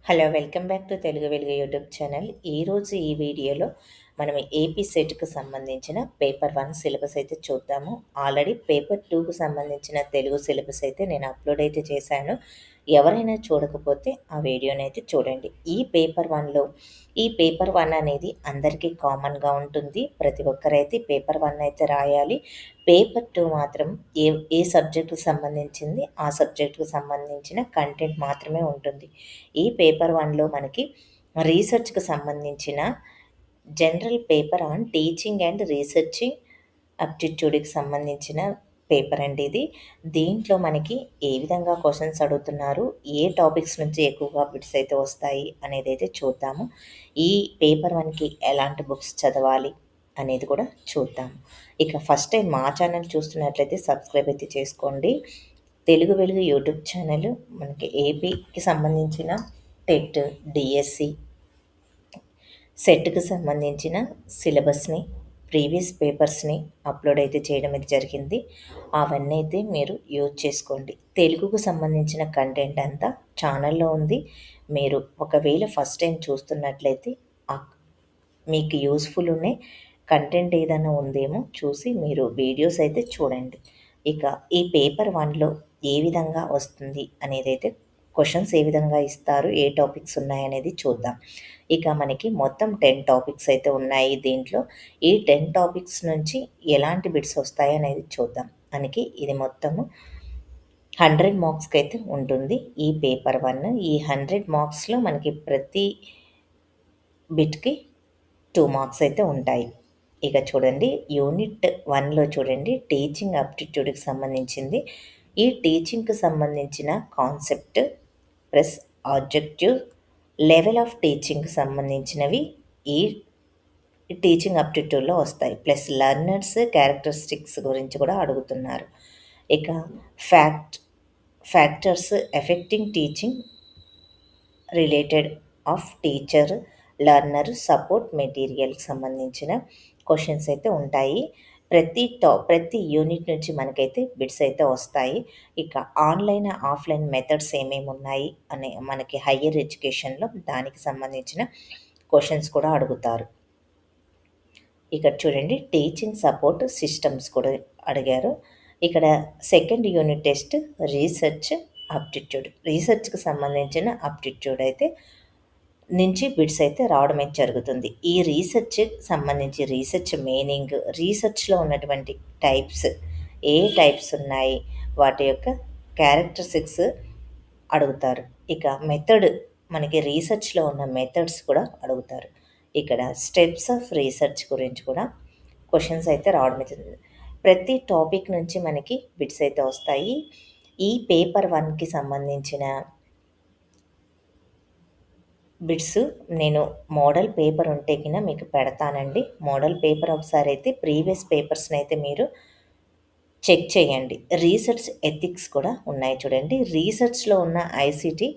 Hello! Welcome back to Telugu వెలుగు YouTube channel. ఈరోజు ఈ వీడియోలో మనం ఏపీ సెట్‌కి సంబంధించిన పేపర్ 1 సిలబస్ అయితే చూద్దాము. ఆల్రెడీ పేపర్ 2కి సంబంధించిన తెలుగు సిలబస్ అయితే నేను అప్లోడ్ అయితే చేశాను. ఎవరైనా చూడకపోతే ఆ వీడియోనైతే చూడండి. ఈ పేపర్ 1 అనేది అందరికీ కామన్‌గా ఉంటుంది. ప్రతి ఒక్కరైతే పేపర్ 1 అయితే రాయాలి. పేపర్ 2 మాత్రం ఏ ఏ సబ్జెక్ట్‌కి సంబంధించింది ఆ సబ్జెక్ట్‌కి సంబంధించిన కంటెంట్ మాత్రమే ఉంటుంది. ఈ పేపర్ 1లో మనకి రీసెర్చ్‌కి సంబంధించిన general paper on teaching and researching అప్టిట్యూడ్‌కి సంబంధించిన పేపర్ అండి ఇది. దీంట్లో మనకి ఏ విధంగా క్వెషన్స్ అడుగుతున్నారు, ఏ టాపిక్స్ నుంచి ఎక్కువగా బిట్స్ అయితే వస్తాయి అనేదైతే చూద్దాము. ఈ పేపర్ 1కి ఎలాంటి బుక్స్ చదవాలి అనేది కూడా చూద్దాం. ఇక ఫస్ట్ టైం మా ఛానల్ చూస్తున్నట్లయితే సబ్స్క్రైబ్ అయితే చేసుకోండి. తెలుగు వెలుగు యూట్యూబ్ ఛానల్ మనకి ఏపీకి సంబంధించిన టెట్, డిఎస్సి, సెట్‌కి సంబంధించిన సిలబస్‌ని, ప్రీవియస్ పేపర్స్‌ని అప్లోడ్ అయితే చేయడం అయితే జరిగింది. అవన్నీ అయితే మీరు యూజ్ చేసుకోండి. తెలుగుకు సంబంధించిన కంటెంట్ అంతా ఛానల్‌లో ఉంది. మీరు ఒకవేళ ఫస్ట్ టైం చూస్తున్నట్లయితే మీకు యూజ్‌ఫుల్ ఉన్నాయి కంటెంట్ ఏదైనా ఉందేమో చూసి మీరు వీడియోస్ అయితే చూడండి. ఇక ఈ పేపర్ 1లో ఏ విధంగా వస్తుంది అనేదైతే క్వెషన్స్ ఏ విధంగా ఇస్తారు, ఏ టాపిక్స్ ఉన్నాయనేది చూద్దాం. ఇక మనకి మొత్తం 10 టాపిక్స్ అయితే ఉన్నాయి దీంట్లో. ఈ 10 టాపిక్స్ నుంచి ఎలాంటి బిట్స్ వస్తాయనేది చూద్దాం. మనకి ఇది మొత్తము 100 మార్క్స్‌కైతే ఉంటుంది ఈ పేపర్ 1. ఈ 100 మార్క్స్‌లో మనకి ప్రతి బిట్‌కి 2 మార్క్స్ అయితే ఉంటాయి. ఇక చూడండి యూనిట్ 1లో చూడండి టీచింగ్ అప్టిట్యూడ్‌కి సంబంధించింది. ఈ టీచింగ్‌కి సంబంధించిన concept plus objective, level of టీచింగ్‌కి సంబంధించినవి ఈ టీచింగ్ అప్టిట్యూడ్‌లో వస్తాయి. ప్లస్ లెర్నర్స్ క్యారెక్టరిస్టిక్స్ గురించి కూడా అడుగుతున్నారు. ఇక factors effecting teaching related of teacher, learner, support మెటీరియల్‌కి సంబంధించిన క్వెషన్స్ అయితే ఉంటాయి. ప్రతి యూనిట్ నుంచి మనకైతే బిట్స్ అయితే వస్తాయి. ఇక ఆన్‌లైన్, ఆఫ్‌లైన్ మెథడ్స్ ఏమేమి ఉన్నాయి అని మనకి హైయర్ ఎడ్యుకేషన్‌లో దానికి సంబంధించిన క్వెషన్స్ కూడా అడుగుతారు. ఇక్కడ చూడండి టీచింగ్ సపోర్ట్ సిస్టమ్స్ కూడా అడిగారు. ఇక్కడ second unit test research aptitude. రీసెర్చ్‌కి సంబంధించిన అప్టిట్యూడ్ అయితే నుంచి బిట్స్ అయితే రావడం అయితే జరుగుతుంది. ఈ రీసెర్చ్‌కి సంబంధించి రీసెర్చ్ మీనింగ్, రీసెర్చ్‌లో ఉన్నటువంటి టైప్స్, ఏ టైప్స్ ఉన్నాయి, వాటి యొక్క క్యారెక్టరిస్టిక్స్ అడుగుతారు. ఇక మెథడ్ మనకి రీసెర్చ్‌లో ఉన్న మెథడ్స్ కూడా అడుగుతారు. ఇక్కడ స్టెప్స్ ఆఫ్ రీసెర్చ్ గురించి కూడా క్వెషన్స్ అయితే రావడం అవుతుంది. ప్రతి టాపిక్ నుంచి మనకి బిట్స్ అయితే వస్తాయి. ఈ పేపర్ 1కి సంబంధించిన బిట్స్ నేను మోడల్ పేపర్ ఉంటే గిన మీకు పెడతానండి. మోడల్ పేపర్ ఒకసారి అయితే ప్రీవియస్ పేపర్స్‌ని అయితే మీరు చెక్ చేయండి. రీసెర్చ్ ఎథిక్స్ కూడా ఉన్నాయి చూడండి. రీసెర్చ్‌లో ఉన్న ఐసీటీ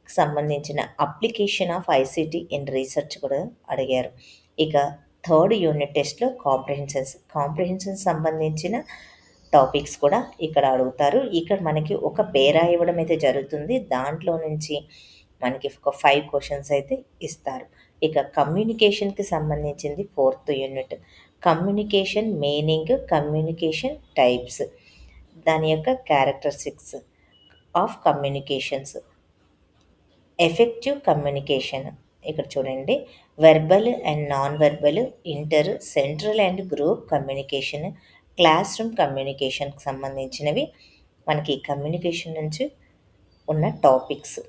సంబంధించిన application of ICT in research కూడా అడిగారు. ఇక థర్డ్ యూనిట్ టెస్ట్‌లో కాంప్రిహెన్షన్ సంబంధించిన టాపిక్స్ కూడా ఇక్కడ అడుగుతారు. ఇక్కడ మనకి ఒక పేరా ఇవ్వడం అయితే జరుగుతుంది. దాంట్లో నుంచి మనకి ఒక 5 క్వెషన్స్ అయితే ఇస్తారు. ఇక కమ్యూనికేషన్‌కి సంబంధించింది fourth unit. Communication meaning, communication types, దాని యొక్క characteristics of communications, effective communication. ఇక్కడ చూడండి verbal and non verbal, central and group communication, classroom కమ్యూనికేషన్‌కి సంబంధించినవి మనకి కమ్యూనికేషన్ నుంచి ఉన్న టాపిక్స్.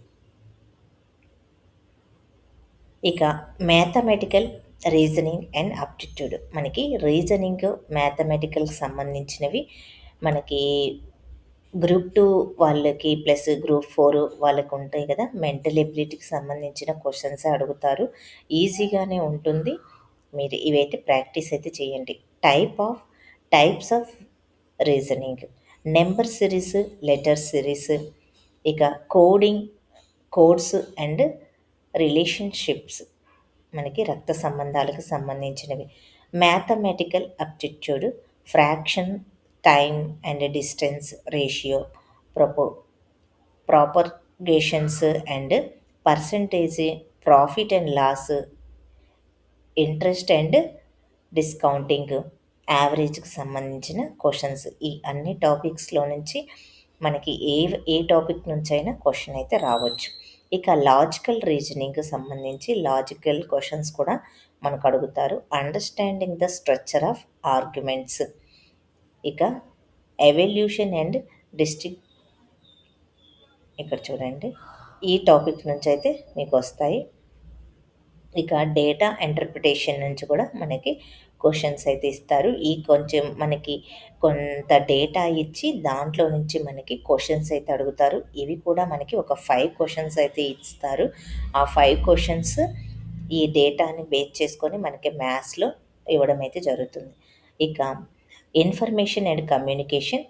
ఇక మ్యాథమెటికల్ రీజనింగ్ అండ్ అప్టిట్యూడ్. మనకి రీజనింగ్, మ్యాథమెటికల్‌కి సంబంధించినవి మనకి గ్రూప్ 2 వాళ్ళకి ప్లస్ గ్రూప్ 4 వాళ్ళకి ఉంటాయి కదా! మెంటల్ ఎబిలిటీకి సంబంధించిన క్వెషన్సే అడుగుతారు. ఈజీగానే ఉంటుంది. మీరు ఇవైతే ప్రాక్టీస్ అయితే చేయండి. Types of reasoning, number series, letter series, ఇక కోడ్స్ అండ్ రిలేషన్‌షిప్స్, మనకి రక్త సంబంధాలకు సంబంధించినవి. Mathematical aptitude, fraction, time and distance ratio, propo propagations and percentage, profit and loss, interest and discounting, యావరేజ్‌కి సంబంధించిన క్వెషన్స్. ఈ అన్ని టాపిక్స్‌లో నుంచి మనకి ఏ టాపిక్ నుంచైనా క్వెషన్ అయితే రావచ్చు. ఇక లాజికల్ రీజనింగ్‌కి సంబంధించి లాజికల్ క్వెషన్స్ కూడా మనకు అడుగుతారు. Understanding the structure of arguments, ఇక ఎవల్యూషన్ అండ్ డిస్ట్రిక్ట్, ఇక్కడ చూడండి ఈ టాపిక్ నుంచి అయితే మీకు వస్తాయి. ఇక డేటా ఇంటర్ప్రిటేషన్ నుంచి కూడా మనకి క్వెషన్స్ అయితే ఇస్తారు. ఈ కొంచెం మనకి కొంత డేటా ఇచ్చి దాంట్లో నుంచి మనకి క్వెషన్స్ అయితే అడుగుతారు. ఇవి కూడా మనకి ఒక 5 క్వెషన్స్ అయితే ఇస్తారు. ఆ 5 క్వెషన్స్ ఈ డేటాని బేస్ చేసుకొని మనకి మ్యాథ్స్‌లో ఇవ్వడం అయితే జరుగుతుంది. ఇక ఇన్ఫర్మేషన్ అండ్ కమ్యూనికేషన్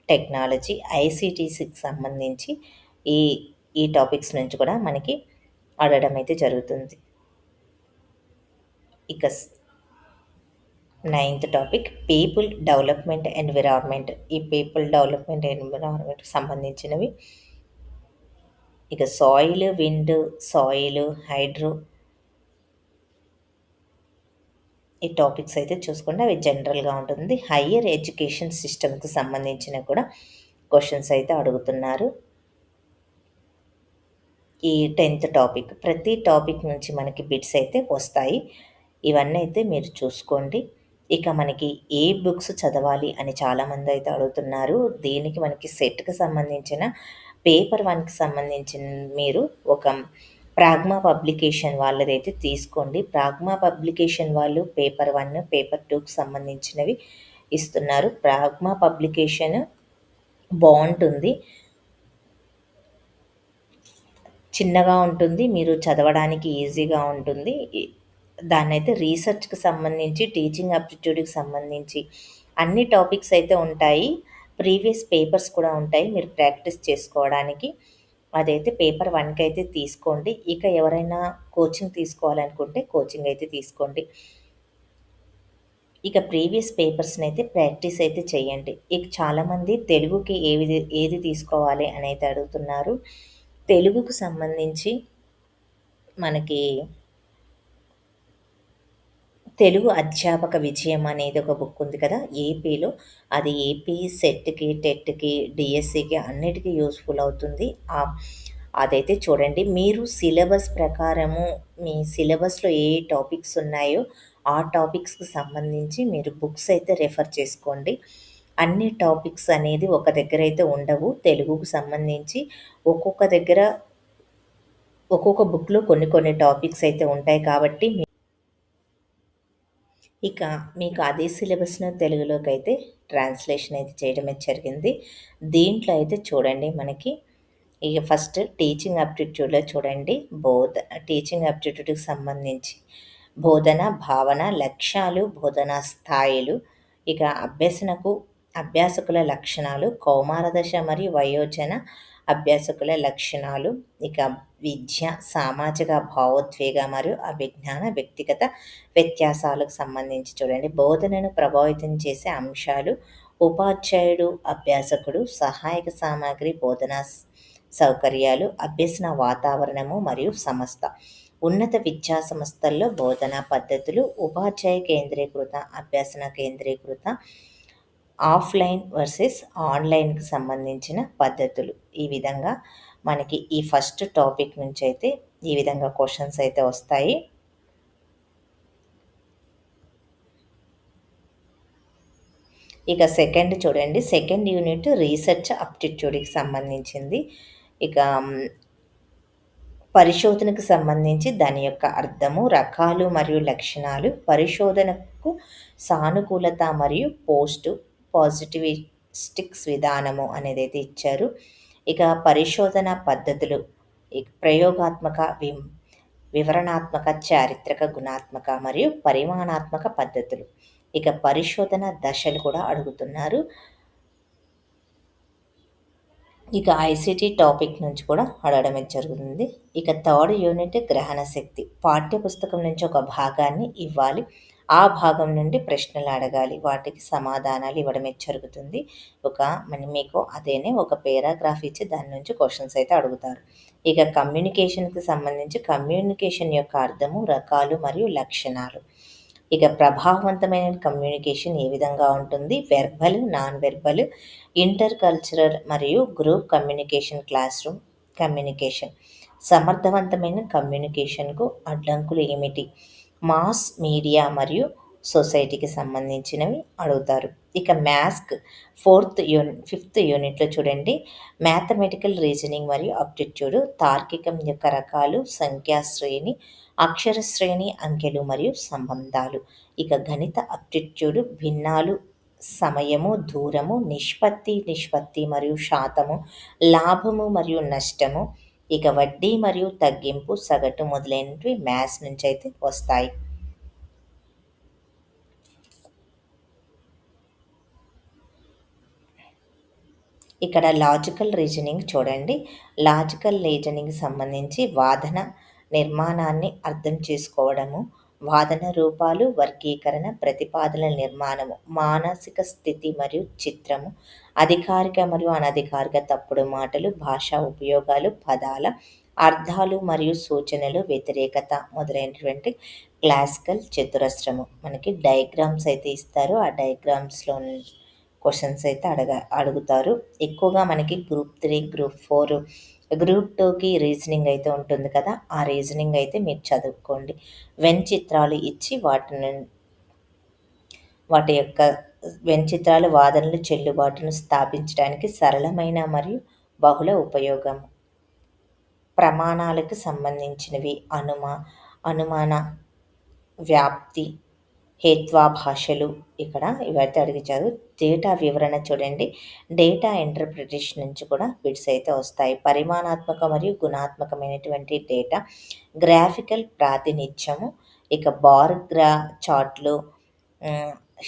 టెక్నాలజీ, ఐసీటీసీకి సంబంధించి ఈ ఈ టాపిక్స్ నుంచి కూడా మనకి అడగడం అయితే జరుగుతుంది. ఇక ninth topic people development environment. ఈ పీపుల్ డెవలప్మెంట్ ఎన్విరాన్మెంట్‌కి సంబంధించినవి. ఇక సాయిల్, విండ్, సాయిల్, హైడ్రో, ఈ టాపిక్స్ అయితే చూసుకుంటే అవి జనరల్‌గా ఉంటుంది. హైయర్ ఎడ్యుకేషన్ సిస్టమ్‌కి సంబంధించినవి కూడా క్వెషన్స్ అయితే అడుగుతున్నారు. ఈ 10థ్ టాపిక్. ప్రతి టాపిక్ నుంచి మనకి బిట్స్ అయితే వస్తాయి. ఇవన్నీ అయితే మీరు చూసుకోండి. ఇక మనకి ఏ బుక్స్ చదవాలి అని చాలామంది అయితే అడుగుతున్నారు. దీనికి మనకి సెట్‌కి సంబంధించిన పేపర్ 1కి సంబంధించిన మీరు ఒక ప్రాగ్మా పబ్లికేషన్ వాళ్ళదైతే తీసుకోండి. ప్రాగ్మా పబ్లికేషన్ వాళ్ళు పేపర్ 1, పేపర్ 2కి సంబంధించినవి ఇస్తున్నారు. ప్రాగ్మా పబ్లికేషన్ బావుంటుంది. చిన్నగా ఉంటుంది. మీరు చదవడానికి ఈజీగా ఉంటుంది. దాన్నైతే రీసెర్చ్‌కి సంబంధించి, టీచింగ్ అప్టిట్యూడ్‌కి సంబంధించి అన్ని టాపిక్స్ అయితే ఉంటాయి. ప్రీవియస్ పేపర్స్ కూడా ఉంటాయి. మీరు ప్రాక్టీస్ చేసుకోవడానికి. అదైతే పేపర్ 1కి అయితే తీసుకోండి. ఇక ఎవరైనా కోచింగ్ తీసుకోవాలనుకుంటే కోచింగ్ అయితే తీసుకోండి. ఇక ప్రీవియస్ పేపర్స్‌నైతే ప్రాక్టీస్ అయితే చేయండి. ఇక చాలామంది తెలుగుకి ఏది తీసుకోవాలి అని అయితే అడుగుతున్నారు. తెలుగుకు సంబంధించి మనకి తెలుగు అధ్యాపక విజయం అనేది ఒక బుక్ ఉంది కదా! ఏపీలో. అది ఏపీ సెట్‌కి, టెట్‌కి, డీఎస్సీకి అన్నిటికి యూజ్‌ఫుల్ అవుతుంది. అదైతే చూడండి. మీరు సిలబస్ ప్రకారము మీ సిలబస్‌లో ఏ టాపిక్స్ ఉన్నాయో, ఆ టాపిక్స్‌కి సంబంధించి మీరు బుక్స్ అయితే రెఫర్ చేసుకోండి. అన్ని టాపిక్స్ అనేది ఒక దగ్గర అయితే ఉండవు. తెలుగుకు సంబంధించి ఒక్కొక్క దగ్గర ఒక్కొక్క బుక్‌లో కొన్ని కొన్ని టాపిక్స్ అయితే ఉంటాయి కాబట్టి ఇక మీకు అదే సిలబస్‌ను తెలుగులోకైతే ట్రాన్స్‌లేషన్ అయితే చేయడమే జరిగింది. దీంట్లో అయితే చూడండి మనకి ఇగ ఫస్ట్ టీచింగ్ అప్టిట్యూడ్‌లో చూడండి. టీచింగ్ అప్టిట్యూడ్‌కి సంబంధించి బోధన, భావన, లక్ష్యాలు, బోధనా స్థాయిలు, ఇక అభ్యాసకుల లక్షణాలు, కౌమార దశ మరియు వయోజన అభ్యాసకుల లక్షణాలు, ఇక విద్య, సామాజిక భావోద్వేగ మరియు అభిజ్ఞాన వ్యక్తిగత వ్యత్యాసాలకు సంబంధించి చూడండి. బోధనను ప్రభావితం చేసే అంశాలు, ఉపాధ్యాయుడు, అభ్యాసకుడు, సహాయక సామాగ్రి, బోధనా సౌకర్యాలు, అభ్యసన వాతావరణము మరియు సంస్థ. ఉన్నత విద్యా సంస్థల్లో బోధనా పద్ధతులు, ఉపాధ్యాయ కేంద్రీకృత, అభ్యసన కేంద్రీకృత, ఆఫ్‌లైన్ వర్సెస్ ఆన్‌లైన్‌కి సంబంధించిన పద్ధతులు. ఈ విధంగా మనకి ఈ ఫస్ట్ టాపిక్ నుంచైతే ఈ విధంగా క్వెషన్స్ అయితే వస్తాయి. ఇక సెకండ్ చూడండి. సెకండ్ యూనిట్ రీసెర్చ్ అప్టిట్యూడ్‌కి సంబంధించింది. ఇక పరిశోధనకు సంబంధించి దాని యొక్క అర్థము, రకాలు మరియు లక్షణాలు, పరిశోధనకు సానుకూలత మరియు పాజిటివిస్టిక్స్ విధానము అనేదైతే ఇచ్చారు. ఇక పరిశోధన పద్ధతులు, ప్రయోగాత్మక, వివరణాత్మక, చారిత్రక, గుణాత్మక మరియు పరిమాణాత్మక పద్ధతులు. ఇక పరిశోధన దశలు కూడా అడుగుతున్నారు. ఇక ఐసీటీ టాపిక్ నుంచి కూడా అడగడం జరుగుతుంది. ఇక థర్డ్ యూనిట్ గ్రహణ శక్తి. పాఠ్యపుస్తకం నుంచి ఒక భాగాన్ని ఇవ్వాలి. ఆ భాగం నుండి ప్రశ్నలు అడగాలి. వాటికి సమాధానాలు ఇవ్వడమే జరుగుతుంది. మీకు అదేనే ఒక పేరాగ్రాఫ్ ఇచ్చి దాని నుంచి క్వెషన్స్ అయితే అడుగుతారు. ఇక కమ్యూనికేషన్‌కి సంబంధించి కమ్యూనికేషన్ యొక్క అర్థము, రకాలు మరియు లక్షణాలు. ఇక ప్రభావవంతమైన కమ్యూనికేషన్ ఏ విధంగా ఉంటుంది? Verbal, non verbal, intercultural మరియు group communication, classroom communication. సమర్థవంతమైన కమ్యూనికేషన్‌కు అడ్డంకులు ఏమిటి? మాస్ మీడియా మరియు సొసైటీకి సంబంధించినవి అడుగుతారు. ఇక ఫిఫ్త్ యూనిట్‌లో చూడండి. మ్యాథమెటికల్ రీజనింగ్ మరియు అప్టిట్యూడ్, తార్కికం యొక్క రకాలు, సంఖ్యా శ్రేణి, అక్షర శ్రేణి, అంకెలు మరియు సంబంధాలు. ఇక గణిత అప్టిట్యూడ్, భిన్నాలు, సమయము, దూరము, నిష్పత్తి మరియు శాతము, లాభము మరియు నష్టము, ఇక వడ్డీ మరియు తగ్గింపు, సగటు మొదలైనవి మ్యాథ్స్ నుంచి అయితే వస్తాయి. ఇక్కడ లాజికల్ రీజనింగ్ చూడండి. లాజికల్ రీజనింగ్ సంబంధించి వాదన నిర్మాణాన్ని అర్థం చేసుకోవడము, వాదన రూపాలు, వర్గీకరణ, ప్రతిపాదనల నిర్మాణము, మానసిక స్థితి మరియు చిత్రము, అధికారిక మరియు అనధికారిక తప్పుడు మాటలు, భాషా ఉపయోగాలు, పదాల అర్థాలు మరియు సూచనలు, వ్యతిరేకత మొదలైనటువంటి క్లాసికల్ చతురస్రము. మనకి డయాగ్రామ్స్ అయితే ఇస్తారు. ఆ డయాగ్రామ్స్‌లో క్వశ్చన్స్ అయితే అడుగుతారు. ఎక్కువగా మనకి గ్రూప్ 3, గ్రూప్ 4, గ్రూప్ 2కి రీజనింగ్ అయితే ఉంటుంది కదా! ఆ రీజనింగ్ అయితే మీరు చదువుకోండి. చిత్రాలు ఇచ్చి వాటి యొక్క చిత్రాలు వాదనలు చెల్లుబాటును స్థాపించడానికి సరళమైన మరియు బహుళ ఉపయోగం. ప్రమాణాలకు సంబంధించినవి అనుమాన వ్యాప్తి, హేత్వాభాషలు ఇక్కడ ఇవైతే అడిగించారు. డేటా వివరణ చూడండి. డేటా ఇంటర్ప్రిటేషన్ నుంచి కూడా బిట్స్ అయితే వస్తాయి. పరిమాణాత్మక మరియు గుణాత్మకమైనటువంటి డేటా, గ్రాఫికల్ ప్రాతినిధ్యము, ఇక బార్ చార్ట్లు,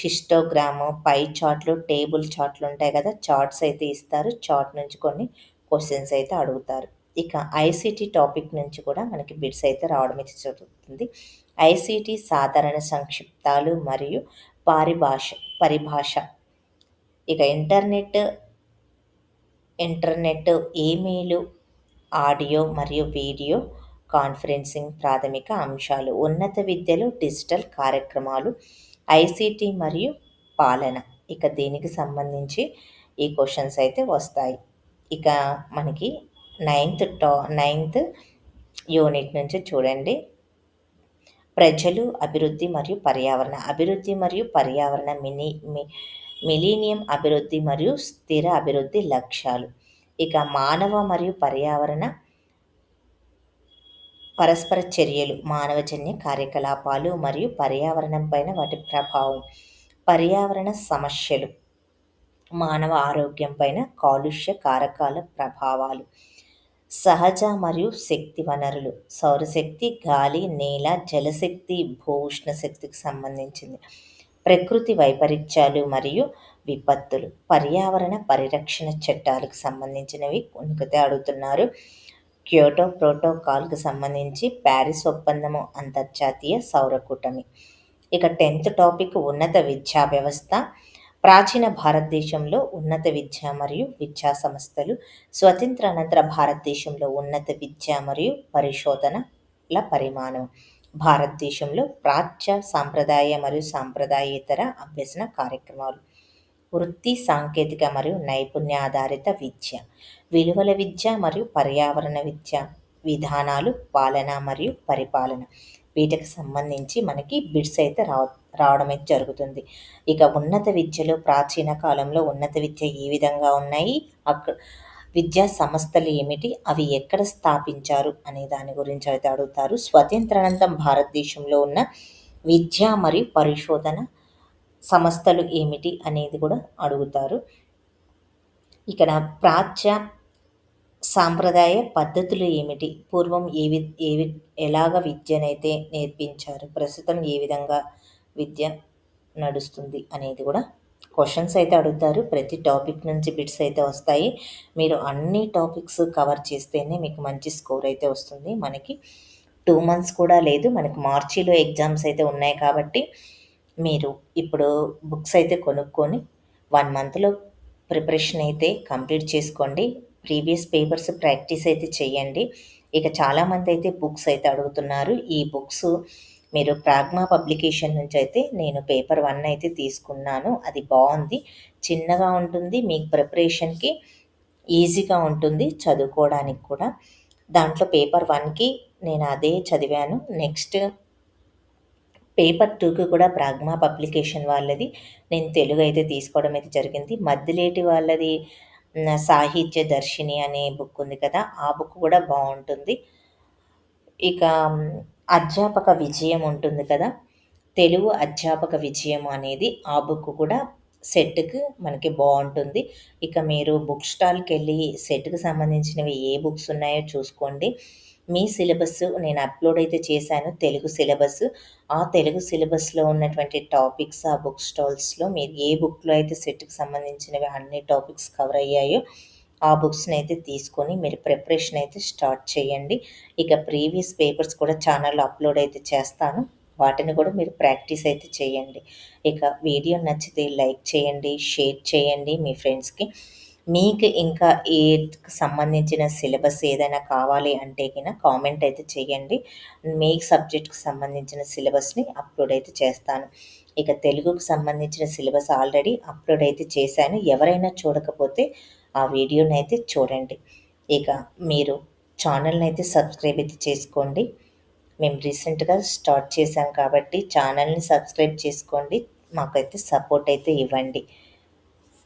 హిస్టోగ్రాము, పై చార్ట్లు, టేబుల్ చార్ట్లు ఉంటాయి కదా! చార్ట్స్ అయితే ఇస్తారు. చార్ట్ నుంచి కొన్ని క్వశ్చన్స్ అయితే అడుగుతారు. ఇక ఐసీటీ టాపిక్ నుంచి కూడా మనకి బిట్స్ అయితే రావడం అయితే జరుగుతుంది. ఐసీటీ సాధారణ సంక్షిప్తాలు మరియు పరిభాష. ఇక ఇంటర్నెట్, ఈమెయిల్, ఆడియో మరియు వీడియో కాన్ఫరెన్సింగ్ ప్రాథమిక అంశాలు. ఉన్నత విద్యలో డిజిటల్ కార్యక్రమాలు, ఐసీటీ మరియు పాలన. ఇక దీనికి సంబంధించి ఈ క్వశ్చన్స్ అయితే వస్తాయి. ఇక మనకి నైన్త్ యూనిట్ నుంచి చూడండి. ప్రజలు, అభివృద్ధి మరియు పర్యావరణ, మిలీనియం అభివృద్ధి మరియు స్థిర అభివృద్ధి లక్ష్యాలు. ఇక మానవ మరియు పర్యావరణ పరస్పర చర్యలు, మానవజన్య కార్యకలాపాలు మరియు పర్యావరణం పైన వాటి ప్రభావం, పర్యావరణ సమస్యలు, మానవ ఆరోగ్యం పైన కాలుష్య కారకాల ప్రభావాలు, సహజ మరియు శక్తి వనరులు, సౌరశక్తి, గాలి, నేల, జలశక్తి, భూ ఉష్ణ శక్తికి సంబంధించింది, ప్రకృతి వైపరీత్యాలు మరియు విపత్తులు, పర్యావరణ పరిరక్షణ చట్టాలకు సంబంధించినవి కొనుక్కితే అడుగుతున్నారు. క్యోటో ప్రోటోకాల్కి సంబంధించి ప్యారిస్ ఒప్పందము, అంతర్జాతీయ సౌర కూటమి. ఇక 10th టాపిక్ ఉన్నత విద్యా వ్యవస్థ. ప్రాచీన భారతదేశంలో ఉన్నత విద్య మరియు విద్యా సంస్థలు, స్వతంత్ర అనంతర భారతదేశంలో ఉన్నత విద్య మరియు పరిశోధనల పరిమాణం, భారతదేశంలో ప్రాచ్య సాంప్రదాయ మరియు సాంప్రదాయేతర అభ్యసన కార్యక్రమాలు, వృత్తి, సాంకేతిక మరియు నైపుణ్య ఆధారిత విద్య, విలువల విద్య మరియు పర్యావరణ విద్య, విధానాలు, పాలన మరియు పరిపాలన. వీటికి సంబంధించి మనకి బిట్స్ అయితే రావడం అయితే జరుగుతుంది. ఇక ఉన్నత విద్యలో ప్రాచీన కాలంలో ఉన్నత విద్య ఏ విధంగా ఉన్నాయి, విద్యా సంస్థలు ఏమిటి, అవి ఎక్కడ స్థాపించారు అనే దాని గురించి అయితే అడుగుతారు. స్వతంత్రానంతరం భారతదేశంలో ఉన్న విద్య మరియు పరిశోధన సంస్థలు ఏమిటి అనేది కూడా అడుగుతారు. ఇక్కడ ప్రాచ్య సాంప్రదాయ పద్ధతులు ఏమిటి, పూర్వం ఎలాగ విద్యనైతే నేర్పించారు, ప్రస్తుతం ఏ విధంగా విద్య నడుస్తుంది అనేది కూడా క్వశ్చన్స్ అయితే అడుగుతారు. ప్రతి టాపిక్ నుంచి బిట్స్ అయితే వస్తాయి. మీరు అన్ని టాపిక్స్ కవర్ చేస్తేనే మీకు మంచి స్కోర్ అయితే వస్తుంది. మనకి 2 months కూడా లేదు, మనకి మార్చిలో ఎగ్జామ్స్ అయితే ఉన్నాయి కాబట్టి మీరు ఇప్పుడు బుక్స్ అయితే కొనుక్కొని 1 monthలో ప్రిపరేషన్ అయితే కంప్లీట్ చేసుకోండి. ప్రీవియస్ పేపర్స్ ప్రాక్టీస్ అయితే చేయండి. ఇక చాలామందైతే బుక్స్ అయితే అడుగుతున్నారు. ఈ బుక్స్ మీరు ప్రాగ్మా పబ్లికేషన్ నుంచయితే నేను పేపర్ 1 అయితే తీసుకున్నాను. అది బావుంది. చిన్నగా ఉంటుంది. మీకు ప్రిపరేషన్‌కి ఈజీగా ఉంటుంది చదువుకోవడానికి కూడా. దాంట్లో పేపర్ 1కి నేను అదే చదివాను. నెక్స్ట్ పేపర్ 2కి కూడా ప్రాగ్మా పబ్లికేషన్ వాళ్ళది నేను తెలుగు అయితే తీసుకోవడం అయితే జరిగింది. మద్దిలేటి వాళ్ళది సాహిత్య దర్శిని అనే బుక్ ఉంది కదా! ఆ బుక్ కూడా బావుంటుంది. ఇక అధ్యాపక విజయం ఉంటుంది కదా! తెలుగు అధ్యాపక విజయం అనేది ఆ బుక్ కూడా సెట్‌కి మనకి బావుంటుంది. ఇక మీరు బుక్ స్టాల్‌కెళ్ళి సెట్‌కి సంబంధించినవి ఏ బుక్స్ ఉన్నాయో చూసుకోండి. మీ సిలబస్ నేను అప్‌లోడ్ అయితే చేశాను తెలుగు సిలబస్. ఆ తెలుగు సిలబస్‌లో ఉన్నటువంటి టాపిక్స్ ఆ బుక్ స్టాల్స్‌లో మీరు ఏ బుక్‌లో అయితే సెట్‌కి సంబంధించినవి అన్ని టాపిక్స్ కవర్ అయ్యాయో ఆ బుక్స్‌నైతే తీసుకొని మీరు ప్రిపరేషన్ అయితే స్టార్ట్ చేయండి. ఇక ప్రీవియస్ పేపర్స్ కూడా ఛానల్‌లో అప్‌లోడ్ అయితే చేస్తాను. వాటిని కూడా మీరు ప్రాక్టీస్ అయితే చేయండి. ఇక వీడియో నచ్చితే లైక్ చేయండి, షేర్ చేయండి మీ ఫ్రెండ్స్‌కి. మీకు ఇంకా సంబంధించిన సిలబస్ ఏదైనా కావాలి అంటే కామెంట్ అయితే చేయండి. మీ సబ్జెక్ట్‌కి సంబంధించిన సిలబస్‌ని అప్‌లోడ్ అయితే చేస్తాను. ఇక తెలుగుకు సంబంధించిన సిలబస్ ఆల్రెడీ అప్‌లోడ్ అయితే చేశాను. ఎవరైనా చూడకపోతే ఆ వీడియోనైతే చూడండి. ఇక మీరు ఛానల్‌నైతే సబ్స్క్రైబ్ అయితే చేసుకోండి. మేము రీసెంట్‌గా స్టార్ట్ చేశాం కాబట్టి ఛానల్‌ని సబ్స్క్రైబ్ చేసుకోండి. మాకైతే సపోర్ట్ అయితే ఇవ్వండి.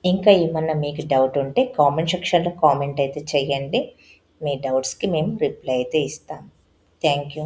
ఇంకా ఏమన్నా మీకు డౌట్ ఉంటే కామెంట్ సెక్షన్‌లో కామెంట్ అయితే చేయండి. మీ డౌట్స్‌కి మేము రిప్లై అయితే ఇస్తాం. Thank you.